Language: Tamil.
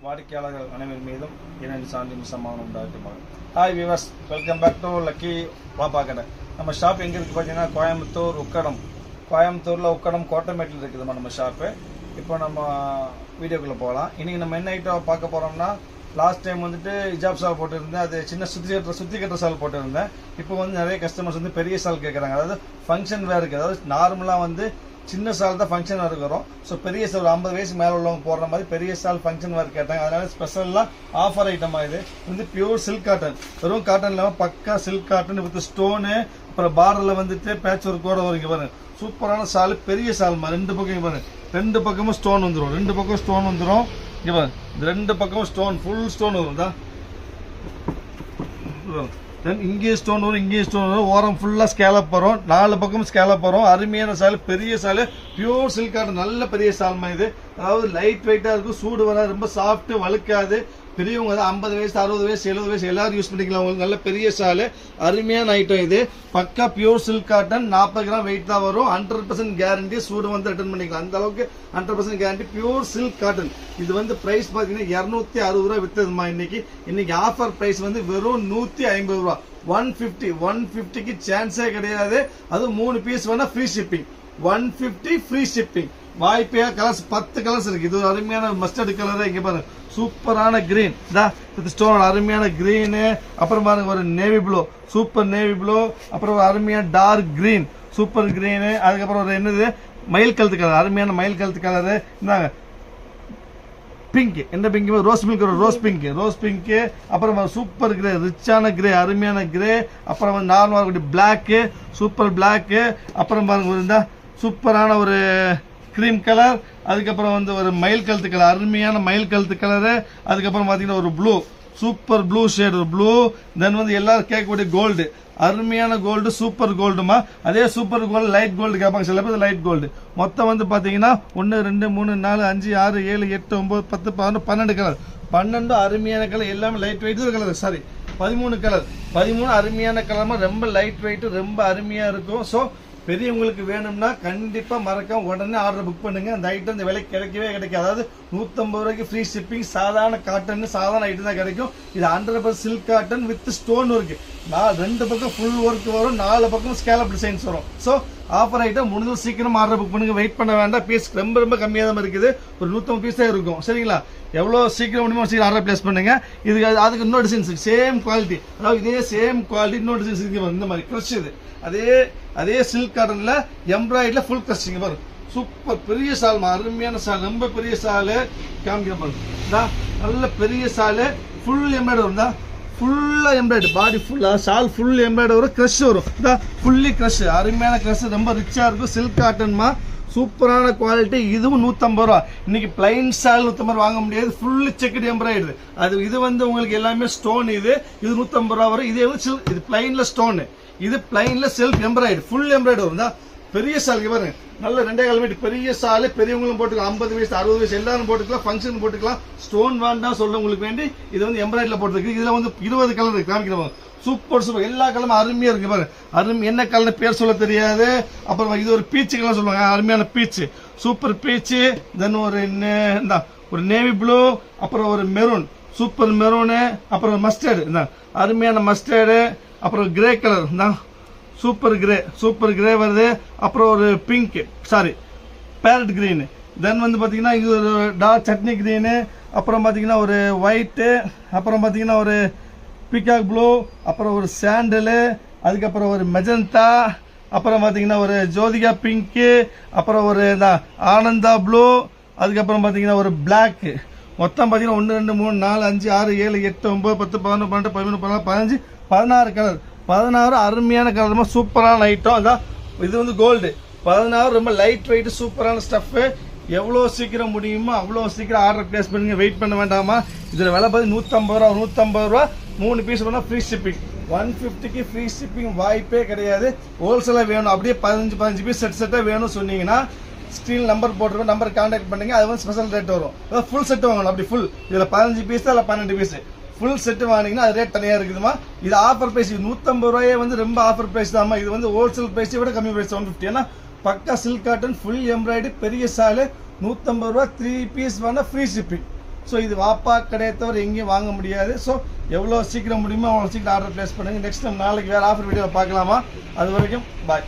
வாடிக்கையாளர்கள் அனைவரின் மீதும் இரண்டு சாந்தி சமாதானம் உண்டாகட்டுமாக. Hi viewers, welcome back to lucky Pappa கடை. நம்ம ஷாப் எங்கே இருக்குது பார்த்தீங்கன்னா கோயம்புத்தூர் உக்கடம். கோயம்புத்தூரில் உக்கடம் கோட்டமேட்டில் இருக்குதுமா நம்ம ஷாப்பு. இப்போ நம்ம வீடியோக்குள்ளே போகலாம். இன்றைக்கி நம்ம என்ன ஐட்டம் பார்க்க போகிறோம்னா, லாஸ்ட் டைம் வந்துட்டு ஹிஜாப் சால் போட்டுருந்தேன், அது சின்ன சுத்தி கட்டுற சால் போட்டுருந்தேன். இப்போ வந்து நிறைய கஸ்டமர்ஸ் வந்து பெரிய சால் கேட்குறாங்க. அதாவது ஃபங்க்ஷன் வேருக்கு, அதாவது நார்மலாக வந்து சின்ன சால் தான் ஃபங்க்ஷன் வேருக்கு வரும். ஸோ பெரிய சால் ஒரு 50 வயசு மேலே உள்ளவங்க போடுற மாதிரி பெரிய சால் ஃபங்க்ஷன் வேறு கேட்டாங்க. அதனால ஸ்பெஷலாக ஆஃபர் ஐட்டமாக இது வந்து பியூர் சில்க் காட்டன். வெறும் காட்டன் இல்லாமல் பக்கா சில்க் காட்டன் வித் ஸ்டோனு, அப்புறம் பார்டரில் வந்துட்டு பேட்ச் ஒர்க் கூட வரும். பாருங்க சூப்பரான சால், பெரிய சால்மா. ரெண்டு பக்கம் பாருங்க, ரெண்டு பக்கமும் ஸ்டோன் வந்துடும். ரெண்டு பக்கம் ஸ்டோன் வந்துடும். இங்கே பாருங்க, இந்த ரெண்டு பக்கமும் ஸ்டோன், ஃபுல் ஸ்டோன் வரும் தான். இங்கேயும் ஸ்டோன் வரும், இங்கேயும் ஸ்டோன் வரும். ஓரம் ஃபுல்லாக ஸ்கேலப் வரும், 4 பக்கமும் ஸ்கேலப் வரும். அருமையான சால், பெரிய சால், பியூர் சில்க் காட்டன். நல்ல பெரிய சால்மா இது. அதாவது லைட் வெயிட்டாக இருக்கும், சூடு வராது, ரொம்ப சாஃப்ட்டு, வழுக்காது. பெரியவங்க தான் 50 வயசு 60 வயசு 70 வயசு எல்லாரும் யூஸ் பண்ணிக்கலாம். உங்களுக்கு நல்ல பெரிய சால், அருமையான ஐட்டம் இது. பக்கா pure silk cotton, 40 gram wait தான் வரும். 100% கேரண்டி. சூடு வந்து ரிட்டர்ன் பண்ணிக்கலாம், அந்த அளவுக்கு 100% கேரண்டி. Pure silk cotton. இது வந்து பிரைஸ் பார்த்தீங்கன்னா 260 ரூபா வித்ததுமா. இன்னைக்கு ஆஃபர் பிரைஸ் வந்து வெறும் 150 ரூபா. 150க்கு சான்ஸே கிடையாது. அது 3 பீஸ் வேணா ஃப்ரீ ஷிப்பிங். 150 free shipping. வாய்ப்பையா கலர்ஸ் 10 கலர்ஸ் இருக்கு. இது ஒரு அருமையான மஸ்டர்ட் கலர். இங்க பாருங்க சூப்பரான கிரீன், ஸ்டோன் அருமையான கிரீனு. அப்புறம் பாருங்க ஒரு navy blue, super navy blue. அப்புறம் ஒரு அருமையான டார்க் கிரீன், சூப்பர் கிரீனு. அதுக்கப்புறம் ஒரு என்னது மயில் கழுத்து கலர், அருமையான மயில் கழுத்து கலரு. இந்தாங்க பிங்க், எந்த pink? Rose milk, rose pink. அப்புறம் சூப்பர் கிரே, ரிச்சான கிரே, அருமையான கிரே. அப்புறம் வந்து நார்மலாக பிளாக்கு, சூப்பர் பிளாக்கு. அப்புறம் பாருங்க ஒரு சூப்பரான ஒரு கிரீம் கலர். அதுக்கப்புறம் வந்து ஒரு மயில் கழுத்து கலர், அருமையான மயில் கழுத்து கலரு. அதுக்கப்புறம் பார்த்தீங்கன்னா ஒரு blue, super blue shade blue. Then வந்து எல்லாரும் கேட்கக்கூடிய கோல்டு, அருமையான கோல்டு, சூப்பர் கோல்டுமா. அதே சூப்பர் கோல்டு லைட் கோல்டு கேட்பாங்க சில பேர், லைட் கோல்டு. மொத்தம் வந்து பார்த்தீங்கன்னா 1 2 3 4 5 6 7 8 9 10 11 12 கலர். 12 அருமையான கலர், எல்லாமே light weight colour. Sorry 13 colour. 13 அருமையான கலர்மா, ரொம்ப லைட் வெயிட், ரொம்ப அருமையா இருக்கும். ஸோ பெரியவங்களுக்கு வேணும்னா கண்டிப்பா மறக்காம உடனே ஆர்டர் புக் பண்ணுங்க. அந்த ஐட்டம் இந்த விலைக்கு கிடைக்கவே கிடைக்காது. அதாவது 150 ரூபாய்க்கு ஃப்ரீ ஷிப்பிங். சாதாரண காட்டன், சாதாரண ஐட்டம் தான் கிடைக்கும். இது 100% silk cotton with stone work. 2 பக்கம் ஃபுல் ஒர்க் வரும், 4 பக்கம் ஸ்கேலப் டிசைன்ஸ் வரும். ஸோ ஆஃபர் ஐட்டம் முடிஞ்சது சீக்கிரம் ஆர்டர் புக் பண்ணுங்க. வெயிட் பண்ண வேண்டாம். பீஸ் ரொம்ப கம்மியாக தான் இருக்குது. ஒரு 150 பீஸ் தான் இருக்கும். சரிங்களா? எவ்வளோ சீக்கிரம் முடியுமோ சீக்கிரம் ஆர்டர் பிளேஸ் பண்ணுங்க. அதுக்கு இன்னொரு டிசைன்ஸ் சேம் குவாலிட்டி, அதாவது இதே சேம் குவாலிட்டி இன்னொரு டிசைன்ஸ் இருக்கு. இந்த மாதிரி கிரஷ், இது அதே சில்க் காட்டன்ல எம்ப்ராய்டரியில ஃபுல் கிரஷிங் பாருங்க. சூப்பர் பெரிய சால்மா, அருமையான சால், ரொம்ப பெரிய சாலு. காமிக்க பாருங்க, நல்ல பெரிய சாலு, ஃபுல் எம்ப்ராய்டரி வரும். ஃபுல்லா எம்ப்ராய்டரி, பாடி ஃபுல்லா சால் ஃபுல் எம்ப்ராய்டரி வரும். கிரஷ் வரும், ஃபுல்லி கிரஷ், அருமையான கிரஷ், ரொம்ப ரிச்சா இருக்கும். சில்க் காட்டன்மா, சூப்பரான குவாலிட்டி. இதுவும் 150 ரூபா. இன்னைக்கு பிளைன் சால் 150 ரூபா வாங்க முடியாது. Fully checked embroidery. இது வந்து உங்களுக்கு எல்லாமே ஸ்டோன். இது 150 ரூபா வரும். இது பிளைன்ல ஸ்டோன், இது பிளைன்ல செல்ஃப் எம்ப்ராய்டரி, ஃபுல் எம்ப்ராய்டரி வரும். பெரிய சால் பாருங்க, நல்ல 2.5 மீட்டர் பெரிய சால். பெரியவங்களும் போட்டுக்கலாம், 50 வயசு 60 வயசு எல்லாரும் போட்டுக்கலாம், ஃபங்க்ஷன் போட்டுக்கலாம். ஸ்டோன் வேண்டாம் சொல்ல உங்களுக்கு வேண்டி இது வந்து எம்ப்ராய்டரியில போட்டுருக்கு. இதுல வந்து 20 கலர் இருக்கு. காமிக்கிறோம், சூப்பர் எல்லா கலரும் அருமையா இருக்கு பாருங்க. என்ன கலர் பேர் சொல்ல தெரியாது. அப்புறம் இது ஒரு பீச்சு கலர் சொல்லுவாங்க, அருமையான பீச்சு, சூப்பர் பீச்சு. தென் ஒரு நேவி ப்ளூ, அப்புறம் ஒரு மெரூன், சூப்பர் மெரூனு. அப்புறம் மஸ்டர்டு, அருமையான மஸ்டர்டு. அப்புறம் கிரே கலர், சூப்பர் கிரே வருது. அப்புறம் ஒரு பிங்க், சாரி பேரட் கிரீன். தென் வந்து பாத்தீங்கன்னா இது ஒரு டார்க் சட்னி கிரீனு. அப்புறம் பாத்தீங்கன்னா ஒரு ஒயிட்டு. அப்புறம் பாத்தீங்கன்னா ஒரு பீகாக் ப்ளூ. அப்புறம் ஒரு சாண்டலு. அதுக்கப்புறம் ஒரு மெஜந்தா. அப்புறம் பாத்தீங்கன்னா ஒரு ஜோதிகா பிங்க்கு. அப்புறம் ஒரு ஆனந்தா ப்ளூ. அதுக்கப்புறம் பாத்தீங்கன்னா ஒரு பிளாக். மொத்தம் பாத்தீங்கன்னா 1 2 3 4 5 6 7 8 9 10 11 12 13 14 15 16 கலர். 16 அருமையான கலருமா, சூப்பரான ஐட்டம். இது வந்து கோல்டு. 16 ரொம்ப லைட் வெயிட், சூப்பரான ஸ்டஃப். எவ்வளோ சீக்கிரம் முடியுமோ அவ்வளோ சீக்கிரம் ஆர்டர் பிளேஸ் பண்ணுங்க. வெயிட் பண்ண வேண்டாமா. இதுல விலை பார்த்து 150 ரூபா. 150 ரூபா 3 பீஸ் பண்ணா ஃப்ரீ ஷிப்பிங். 150க்கு ஃப்ரீ ஷிப்பிங் வாய்ப்பே கிடையாது. ஹோல்சேலா வேணும், அப்படியே 15 பீஸ் செட்டா வேணும் சொன்னீங்கன்னா ஸ்டீல் நம்பர் போட்டுருக்கோம், நம்பர் கான்டாக்ட் பண்ணுங்க. அது வந்து ஸ்பெஷல் ரேட் வரும். அதாவது ஃபுல் செட் வாங்கணும். அப்படி ஃபுல் இதுல 15 பீஸ் தான், இல்ல 12 பீஸ் ஃபுல் செட் வாங்கினீங்கன்னா அது ரேட் தனியா இருக்குதுமா. இது ஆஃபர் பிரைஸ். 150 ரூபாயே வந்து ரொம்ப ஆஃபர் பிரைஸ் தான்மா. இது வந்து ஹோல்சேல் பிரைஸை விட கம்மி பிரைஸ் 150. ஏன்னா பக்கா சில்க் காட்டன், ஃபுல் எம்ப்ராய்டரி, பெரிய சாலு, 150 ரூபா. 3 பீஸ் வேணா ஃப்ரீ ஷிப்பிங். ஸோ இது வாப்பா கடையை தவிர எங்கேயும் வாங்க முடியாது. ஸோ எவ்வளோ சீக்கிரம் முடியுமோ அவ்வளோ சீக்கிரம் ஆர்டர் ப்ளேஸ் பண்ணுங்கள். நெக்ஸ்ட் நம்ம நாளைக்கு வேறு ஆஃபர் வீடியோ பார்க்கலாமா? அது வரைக்கும் பாய்.